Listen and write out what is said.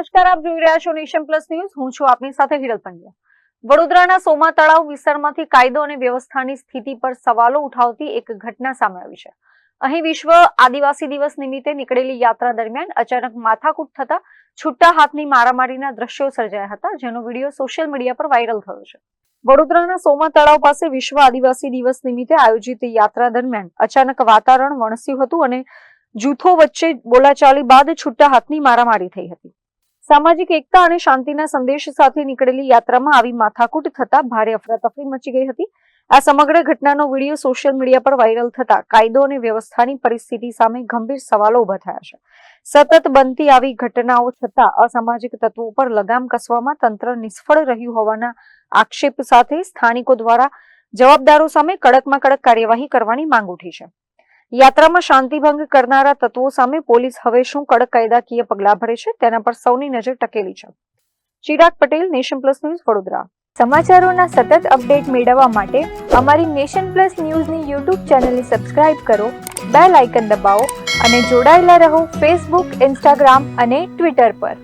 નમસ્કાર, આપ જોઈ રહ્યા છો નેશન પ્લસ ન્યૂઝ. હું છું આપની સાથે હિરલ પંડ્યા. વડોદરાના સોમા તળાવ વિસ્તારમાંથી કાયદો અને વ્યવસ્થાની સ્થિતિ પર સવાલો ઉઠાવતી એક ઘટના સામે આવી છે. અહીં વિશ્વ આદિવાસી દિવસ નિમિત્તે નીકળેલી યાત્રા દરમિયાન અચાનક માથાકૂટ થતા છૂટા હાથની મારામારીના દ્રશ્યો સર્જાયા હતા, જેનો વિડીયો સોશિયલ મીડિયા પર વાયરલ થયો છે. વડોદરાના સોમા તળાવ પાસે વિશ્વ આદિવાસી દિવસ નિમિત્તે આયોજિત યાત્રા દરમિયાન અચાનક વાતાવરણ વણસ્યું હતું અને જૂથો વચ્ચે બોલાચાલી બાદ છૂટા હાથની મારામારી થઈ હતી. સામાજિક એકતા અને શાંતિના સંદેશ સાથે નીકળેલી યાત્રામાં આવી માથાકૂટ થતા ભારે અફરાતફરી મચી ગઈ હતી. આ સમગ્ર ઘટનાનો વિડીયો સોશિયલ મીડિયા પર વાયરલ થતા કાયદો અને વ્યવસ્થાની પરિસ્થિતિ સામે ગંભીર સવાલો ઉભા થયા છે. સતત બનતી આવી ઘટનાઓ છતાં અસામાજિક તત્વો પર લગામ કસવામાં તંત્ર નિષ્ફળ રહ્યું હોવાના આક્ષેપ સાથે સ્થાનિકો દ્વારા જવાબદારો સામે કડકમાં કડક કાર્યવાહી કરવાની માંગ ઉઠી છે. યાત્રામાં શાંતિભંગ કરનારા તત્વો સામે પોલીસ હવે શું કડક કાયદાકીય પગલાં ભરે છે તેના પર સૌની નજર ટકેલી છે. Chirag Patel, nation plus news, Vadodara. સમાચારોના સતત અપડેટ મેળવવા માટે અમારી નેશન પ્લસ ન્યૂઝની યુટ્યુબ ચેનલને સબસ્ક્રાઇબ કરો, બેલ આઇકન દબાવો અને જોડાયેલા રહો ફેસબુક, ઇન્સ્ટાગ્રામ અને ટ્વિટર પર.